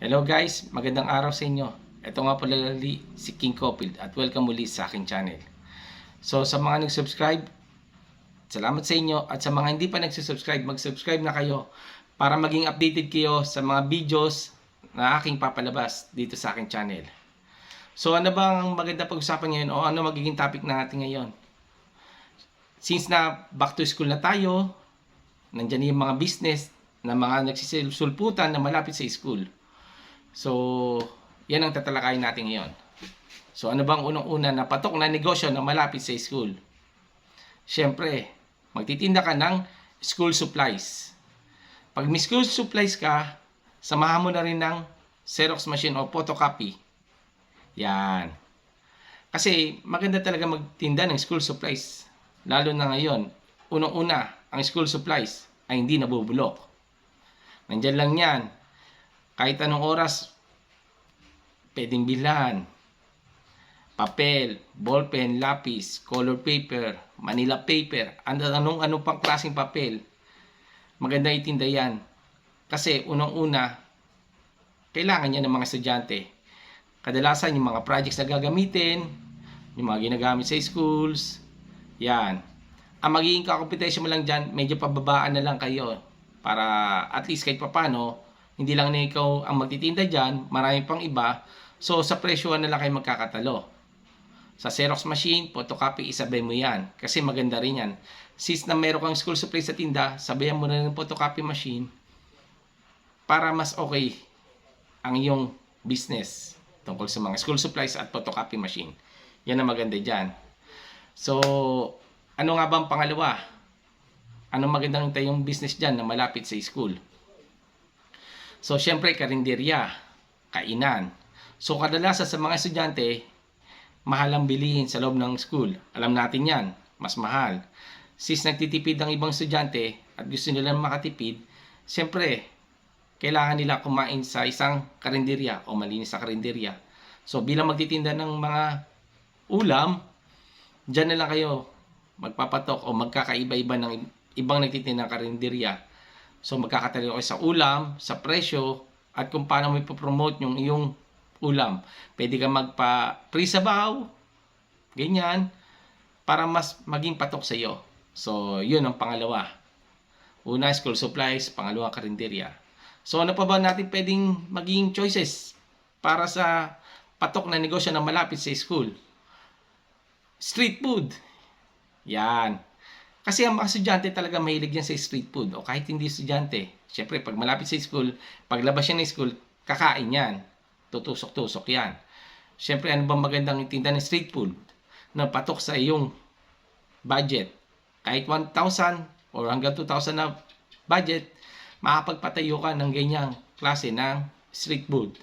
Hello guys, magandang araw sa inyo. Ito nga pala si King Cofield at welcome muli sa aking channel. So sa mga nag-subscribe, salamat sa inyo, at sa mga hindi pa nag-subscribe, mag-subscribe na kayo para maging updated kayo sa mga videos na aking papalabas dito sa aking channel. So ano bang maganda pag-usapan ngayon o ano magiging topic natin ngayon? Since na back to school na tayo, nandiyan yung mga business na mga nagsisulputan na malapit sa school. So, yan ang tatalakayin natin ngayon. So, ano bang unang-una na patok na negosyo na malapit sa school? Siyempre, magtitinda ka ng school supplies. Pag may school supplies ka, samahan mo na rin ng Xerox machine o photocopy. Yan. Kasi maganda talaga magtinda ng school supplies. Lalo na ngayon, unang-una, ang school supplies ay hindi nabubulok. Nandyan lang yan. Kahit anong oras, pwedeng bilhan. Papel, ballpen, lapis, color paper, Manila paper, anong pang klaseng papel. Maganda itinda yan. Kasi unang-una, kailangan yan ng mga estudyante. Kadalasan yung mga projects na gagamitin, yung mga ginagamit sa schools, yan. Ang magiging kakompetisyon mo lang dyan, medyo pababaan na lang kayo. Para at least kahit papano, hindi lang na ikaw ang magtitinda dyan, marami pang iba. So, sa presyo na lang kayo magkakatalo. Sa Xerox machine, photocopy, isabay mo yan. Kasi maganda rin yan. Since na meron kang school supplies sa tinda, sabayan mo na ng photocopy machine para mas okay ang iyong business tungkol sa mga school supplies at photocopy machine. Yan ang maganda dyan. So, ano nga bang pangalawa? Anong magandang tayong business dyan na malapit sa school? So, syempre, karinderya, kainan. So, kadalasan sa mga estudyante, mahal ang bilihin sa loob ng school. Alam natin yan, mas mahal. Since nagtitipid ang ibang estudyante at gusto nila makatipid, syempre, kailangan nila kumain sa isang karinderya o malinis sa karinderya. So, bilang magtitinda ng mga ulam, dyan na lang kayo magpapatok o magkakaiba-iba ng ibang nagtitinda ng karinderya. So, magkakatalo kayo sa ulam, sa presyo, at kung paano mo ipopromote yung iyong ulam. Pwede ka magpa-free sabaw, ganyan, para mas maging patok sa iyo. So, yun ang pangalawa. Una, school supplies, pangalawa, karinderya. So, ano pa ba natin pwedeng maging choices para sa patok na negosyo na malapit sa school? Street food. Yan. Kasi ang mga estudyante talaga mahilig yan sa street food o kahit hindi estudyante. Siyempre, pag malapit sa school, paglabas yan ng school, kakain yan. Tutusok-tusok yan. Siyempre, ano bang magandang itinda ng street food na patok sa iyong budget? Kahit 1,000 or hanggang 2,000 na budget, makapagpatayo ka ng ganyang klase ng street food.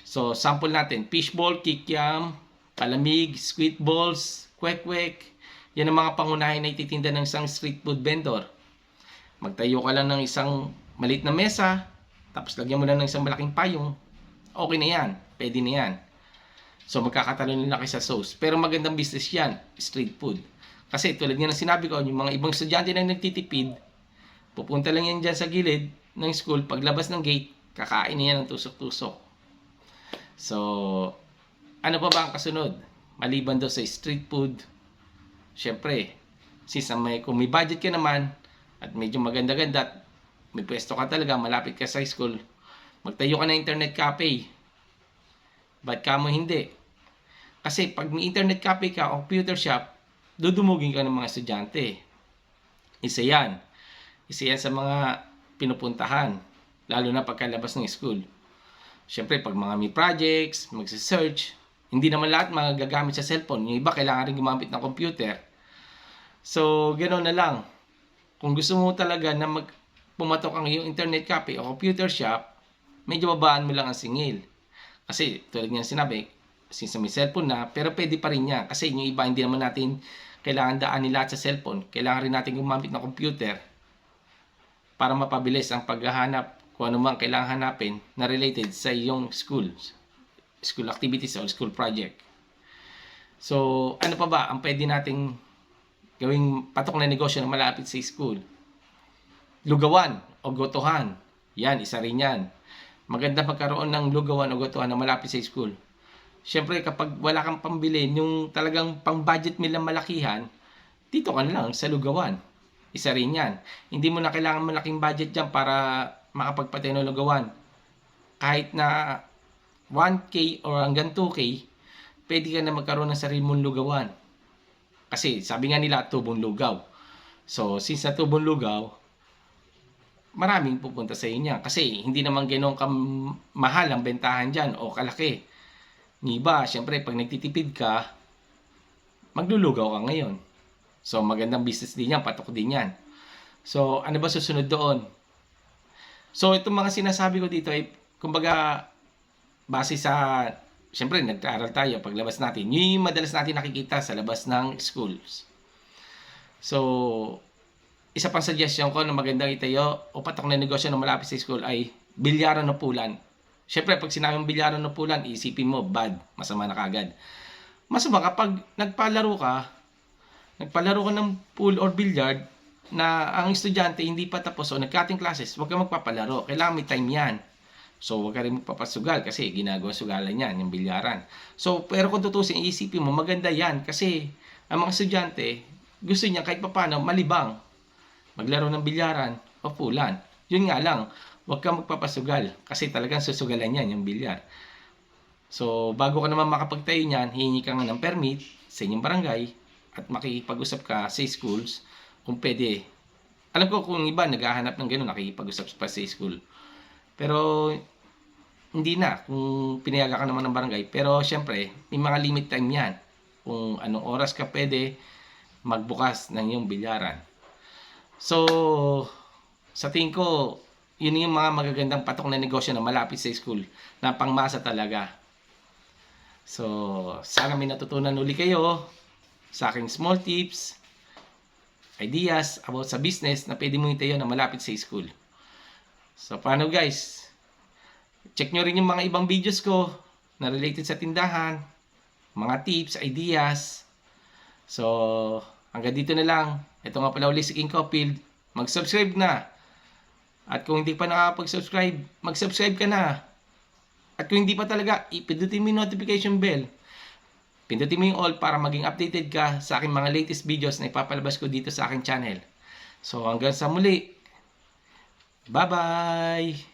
So, sample natin, fishball, kikiam, palamig, squid balls, kwek-kwek. Yan ang mga pangunahin na ititinda ng isang street food vendor. Magtayo ka lang ng isang maliit na mesa, tapos lagyan mo lang ng isang malaking payong. Okay na yan. Pwede na yan. So, magkakatalo nila kayo sa sauce. Pero magandang business yan, street food. Kasi tulad nga ng sinabi ko, yung mga ibang estudyante na nagtitipid, pupunta lang yan dyan sa gilid ng school, paglabas ng gate, kakain na yan ng tusok-tusok. So, ano pa ba ang kasunod? Maliban daw sa street food, siyempre, kung may budget ka naman, at medyo maganda-ganda, at may pwesto ka talaga, malapit ka sa school, magtayo ka ng internet cafe. Ba't ka mo hindi? Kasi pag may internet cafe ka o computer shop, dudumugin ka ng mga estudyante. Isa yan. Isa yan sa mga pinupuntahan, lalo na pagkalabas ng school. Siyempre, pag mga may projects, magsa-search, hindi naman lahat magagamit sa cellphone. Yung iba, kailangan rin gumamit ng computer. So, gano'n na lang. Kung gusto mo talaga na pumatok ang iyong internet cafe o computer shop, medyo babaan mo lang ang singil. Kasi, tulad nga sinabi, since may cellphone na, pero pwede pa rin niya. Kasi yung iba, hindi naman natin kailangan daanin lahat sa cellphone. Kailangan rin natin gumamit ng computer para mapabilis ang paghahanap kung ano man kailangan hanapin na related sa iyong school activities o school project. So, ano pa ba ang pwede nating gawing patok na negosyo na malapit sa school? Lugawan o gotohan. Yan, isa rin yan. maganda magkaroon ng lugawan o gotohan na malapit sa school. Siyempre, kapag wala kang pambili, yung talagang pang-budget meal na malakihan, dito ka na lang sa lugawan. Isa rin yan. Hindi mo na kailangan malaking budget dyan para makapagpatay ng lugawan. Kahit na 1K or hanggang 2K, pwede ka na magkaroon ng sarili mong lugawan. Kasi sabi nga nila, tubong lugaw. So, since na tubong lugaw, maraming pupunta sa inyo. Kasi hindi naman ganoon kamahal ang bentahan dyan o kalaki. Ng iba, syempre, pag nagtitipid ka, maglulugaw ka ngayon. So, magandang business din yan, patok din yan. So, ano ba susunod doon? So, itong mga sinasabi ko dito ay, kumbaga, base sa, syempre, nag-aaral tayo, paglabas natin. Yun yung madalas natin nakikita sa labas ng schools. So, isa pang suggestion ko na magandang itayo o patok na negosyo na malapit sa school ay bilyaran o pulan. Siyempre, pag sinabing bilyaran o pulan, isipin mo, bad, masama na kagad. Masama kapag nagpalaro ka ng pool or billiard na ang estudyante hindi pa tapos o nag-cutting classes, huwag ka magpapalaro. Kailangan may time yan. So, huwag ka rin magpapasugal kasi ginagawa sugalan yan, yung bilyaran. So, pero kung tutusin, isipin mo, maganda yan kasi ang mga estudyante, gusto niya kahit papano malibang maglaro ng bilyaran o pulan. Yun nga lang, huwag kang magpapasugal kasi talagang susugalan yan yung bilyar. So, bago ka naman makapagtayo niyan, hihingi ka nga ng permit sa inyong barangay at makikipag-usap ka sa schools kung pwede. Alam ko kung iba naghahanap ng gano'n, nakikipag-usap pa sa school. Pero, hindi na kung pinayagan ka naman ng barangay. Pero, syempre, may mga limit time yan. Kung anong oras ka pwede magbukas ng iyong bilyaran. So, sa tingin ko, yun yung mga magagandang patok na negosyo na malapit sa school na pangmasa talaga. So, sana may natutunan uli kayo sa aking small tips, ideas about sa business na pwede mong itayo na malapit sa school. So, paano guys? Check nyo rin yung mga ibang videos ko na related sa tindahan, mga tips, ideas. So, hanggang dito na lang. Ito nga pala uli si King Cofield. Mag-subscribe na. At kung hindi pa nakapag-subscribe, mag-subscribe ka na. At kung hindi pa talaga, ipindutin mo yung notification bell. Pindutin mo yung all para maging updated ka sa aking mga latest videos na ipapalabas ko dito sa aking channel. So hanggang sa muli. Bye-bye!